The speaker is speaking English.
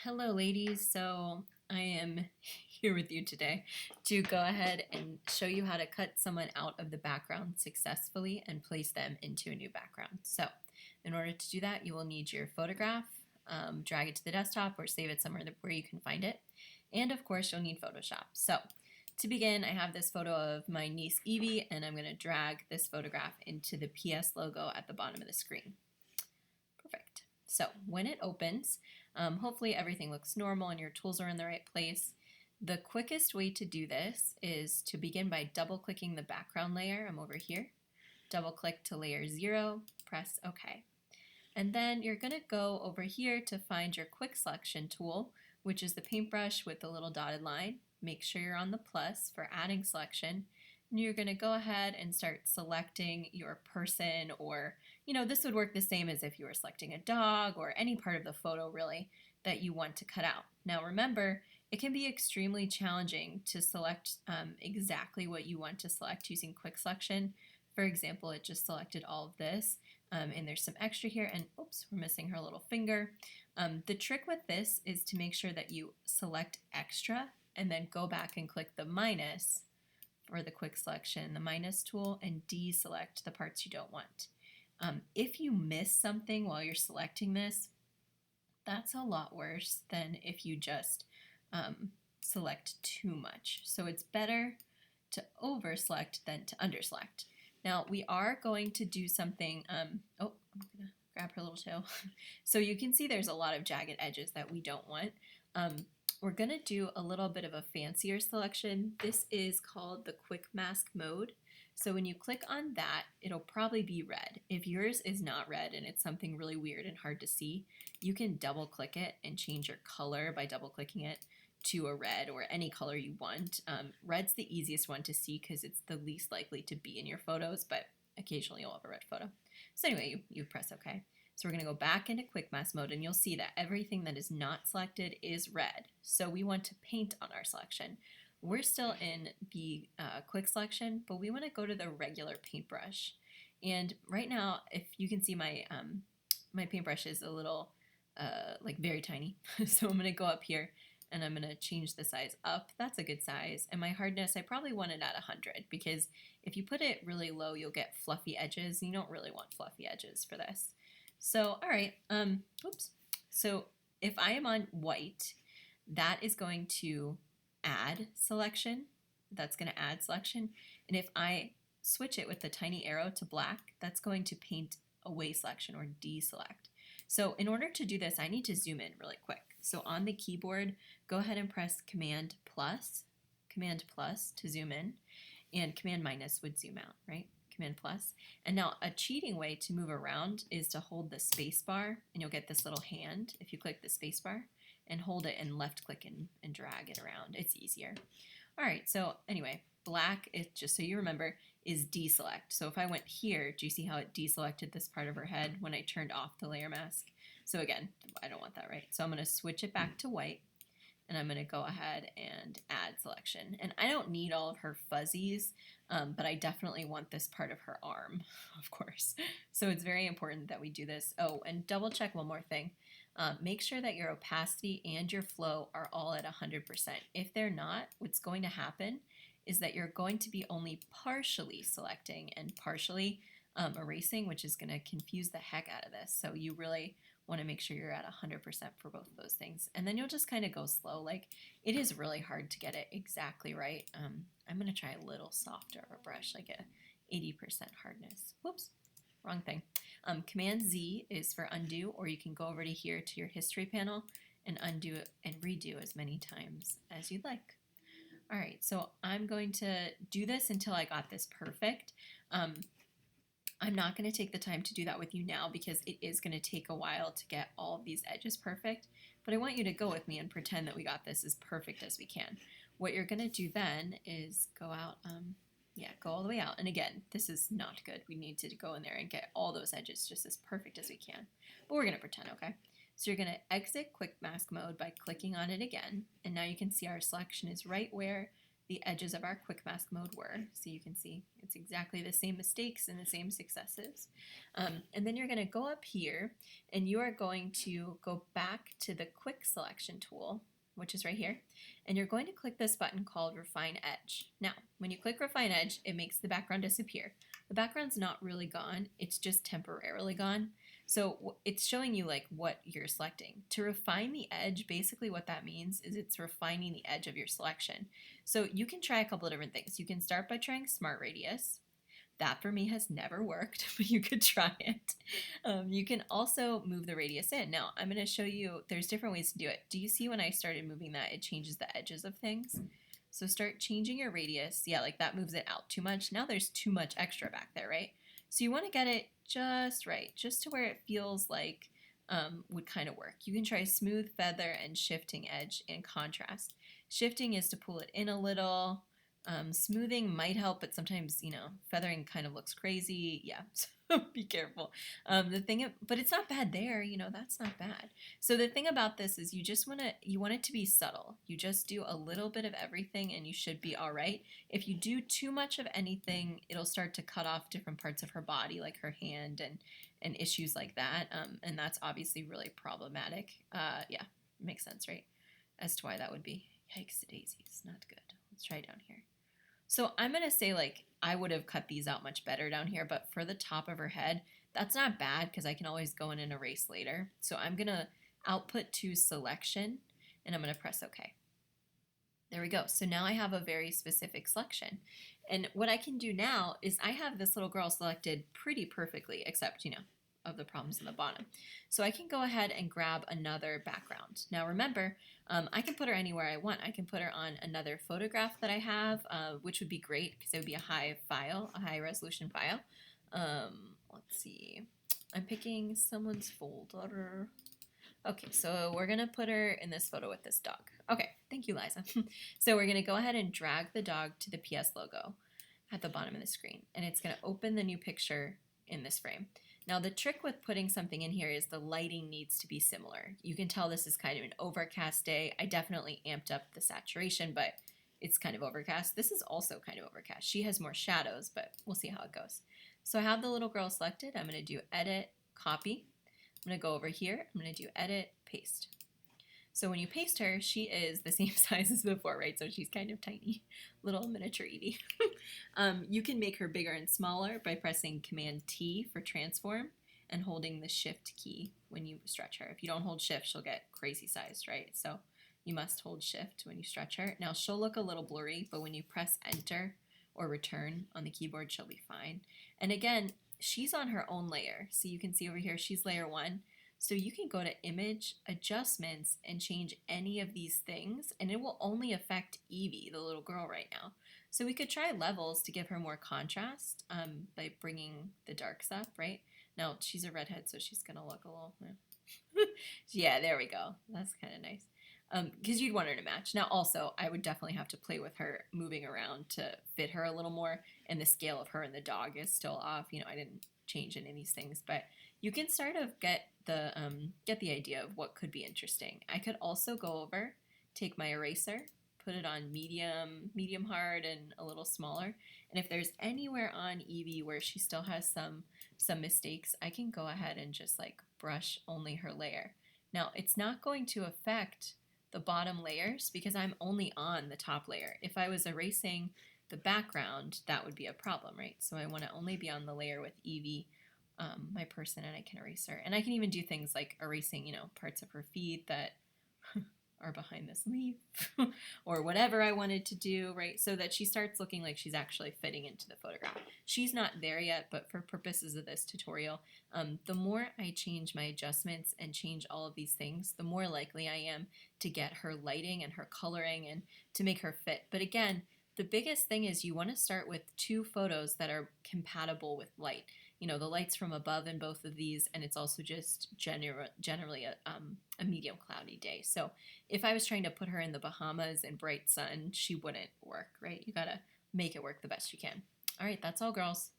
Hello ladies, so I am here with you today to go ahead and show you how to cut someone out of the background successfully and place them into a new background. So in order to do that, you will need your photograph, drag it to the desktop or save it somewhere where you can find it. And of course you'll need Photoshop. So to begin, I have this photo of my niece Evie, and I'm going to drag this photograph into the PS logo at the bottom of the screen. Perfect. So when it opens, hopefully everything looks normal and your tools are in the right place. The quickest way to do this is to begin by double clicking the background layer. I'm over here. Double click to layer 0, press OK. And then you're going to go over here to find your quick selection tool, which is the paintbrush with the little dotted line. Make sure you're on the plus for adding selection. And you're going to go ahead and start selecting your person, or this would work the same as if you were selecting a dog or any part of the photo really that you want to cut out. Now remember, it can be extremely challenging to select exactly what you want to select using quick selection. For example, it just selected all of this, and there's some extra here, and oops, we're missing her little finger. The trick with this is to make sure that you select extra and then go back and click the minus for the quick selection, the minus tool, and deselect the parts you don't want. If you miss something while you're selecting this, that's a lot worse than if you just select too much. So it's better to over select than to under select. Now we are going to do something, I'm gonna grab her little tail. So you can see there's a lot of jagged edges that we don't want. We're gonna do a little bit of a fancier selection. This is called the quick mask mode. So when you click on that, it'll probably be red. If yours is not red and it's something really weird and hard to see, you can double click it and change your color by double clicking it to a red or any color you want. Red's the easiest one to see because it's the least likely to be in your photos, but occasionally you'll have a red photo. So anyway, you press OK. So we're going to go back into quick mask mode, and you'll see that everything that is not selected is red. So we want to paint on our selection. We're still in the quick selection, but we want to go to the regular paintbrush. And right now, if you can see, my my paintbrush is a little like very tiny. So I'm going to go up here and I'm going to change the size up. That's a good size. And my hardness, I probably want it at 100, because if you put it really low, you'll get fluffy edges. You don't really want fluffy edges for this. So, all right, oops. So if I am on white, that is going to add selection. That's going to add selection. And if I switch it with the tiny arrow to black, that's going to paint away selection or deselect. So in order to do this, I need to zoom in really quick. So on the keyboard, go ahead and press Command plus to zoom in, and Command minus would zoom out, right? Command plus. And now a cheating way to move around is to hold the space bar, and you'll get this little hand if you click the space bar, and hold it and left click and drag it around. It's easier. All right, so anyway, black, just so you remember, is deselect. So if I went here, do you see how it deselected this part of her head when I turned off the layer mask? So again, I don't want that, right? So I'm going to switch it back to white, and I'm going to go ahead and add selection. And I don't need all of her fuzzies, but I definitely want this part of her arm, of course. So it's very important that we do this. Oh, and double check one more thing. Make sure that your opacity and your flow are all at 100%. If they're not, what's going to happen is that you're going to be only partially selecting and partially erasing, which is going to confuse the heck out of this. So you really want to make sure you're at 100% for both of those things. And then you'll just kind of go slow. Like, it is really hard to get it exactly right. I'm going to try a little softer of a brush, like a 80% hardness. Whoops, wrong thing. Command Z is for undo, or you can go over to here to your history panel and undo it and redo as many times as you'd like. All right, so I'm going to do this until I got this perfect. I'm not going to take the time to do that with you now because it is going to take a while to get all of these edges perfect, but I want you to go with me and pretend that we got this as perfect as we can. What you're going to do then is go out, go all the way out. And again, this is not good. We need to go in there and get all those edges just as perfect as we can, but we're going to pretend, okay? So you're going to exit quick mask mode by clicking on it again, and now you can see our selection is right where the edges of our quick mask mode were. So you can see It's exactly the same mistakes and the same successes. And then you're going to go up here and you are going to go back to the quick selection tool, which is right here. And you're going to click this button called Refine Edge. Now, when you click Refine Edge, it makes the background disappear. The background's not really gone, it's just temporarily gone. So it's showing you like what you're selecting. To refine the edge, basically what that means is it's refining the edge of your selection. So you can try a couple of different things. You can start by trying Smart Radius. That for me has never worked, but you could try it. You can also move the radius in. Now I'm going to show you, there's different ways to do it. Do you see when I started moving that, it changes the edges of things? So start changing your radius. Yeah, like that moves it out too much. Now there's too much extra back there, right? So you want to get it just right, just to where it feels like would kind of work. You can try smooth feather and shifting edge in contrast. Shifting is to pull it in a little. Smoothing might help, but sometimes, feathering kind of looks crazy. Yeah, so be careful. But it's not bad there, that's not bad. So the thing about this is you want it to be subtle. You just do a little bit of everything and you should be all right. If you do too much of anything, it'll start to cut off different parts of her body, like her hand and issues like that. And that's obviously really problematic. Yeah, makes sense, right? As to why that would be. Yikes daisies, not good. Let's try down here. So I'm going to say like I would have cut these out much better down here, but for the top of her head, that's not bad because I can always go in and erase later. So I'm going to output to selection and I'm going to press OK. There we go. So now I have a very specific selection. And what I can do now is I have this little girl selected pretty perfectly, except, of the problems in the bottom. So I can go ahead and grab another background. Now remember, I can put her anywhere I want. I can put her on another photograph that I have, which would be great because it would be a high resolution file. Let's see. I'm picking someone's folder. Okay, so we're going to put her in this photo with this dog. Okay, thank you, Liza. So we're going to go ahead and drag the dog to the PS logo at the bottom of the screen. And it's going to open the new picture in this frame. Now the trick with putting something in here is the lighting needs to be similar. You can tell this is kind of an overcast day. I definitely amped up the saturation, but it's kind of overcast. This is also kind of overcast. She has more shadows, but we'll see how it goes. So I have the little girl selected. I'm going to do Edit, Copy. I'm going to go over here. I'm going to do Edit, Paste. So when you paste her, she is the same size as before, right? So she's kind of tiny, little miniature Edie. You can make her bigger and smaller by pressing Command T for transform and holding the Shift key when you stretch her. If you don't hold Shift, she'll get crazy sized, right? So you must hold Shift when you stretch her. Now she'll look a little blurry, but when you press Enter or Return on the keyboard, she'll be fine. And again, she's on her own layer. So you can see over here, she's layer 1. So you can go to Image, Adjustments, and change any of these things, and it will only affect Evie, the little girl right now. So we could try levels to give her more contrast by bringing the darks up, right? Now, she's a redhead, so she's going to look a little... Yeah, there we go. That's kind of nice. Because you'd want her to match. Now, also, I would definitely have to play with her moving around to fit her a little more, and the scale of her and the dog is still off. I didn't change any of these things, but you can sort of get the idea of what could be interesting. I could also go over, take my eraser, put it on medium hard, and a little smaller. And if there's anywhere on Evie where she still has some mistakes, I can go ahead and just like brush only her layer. Now, it's not going to affect the bottom layers because I'm only on the top layer. If I was erasing the background, that would be a problem, right? So I want to only be on the layer with Evie, my person, and I can erase her. And I can even do things like erasing, parts of her feet that are behind this leaf or whatever I wanted to do, right? So that she starts looking like she's actually fitting into the photograph. She's not there yet, but for purposes of this tutorial, the more I change my adjustments and change all of these things, the more likely I am to get her lighting and her coloring and to make her fit. But again, the biggest thing is you want to start with 2 photos that are compatible with light. The light's from above in both of these, and it's also just generally a medium cloudy day. So if I was trying to put her in the Bahamas in bright sun, she wouldn't work, right? You gotta make it work the best you can. All right, that's all, girls.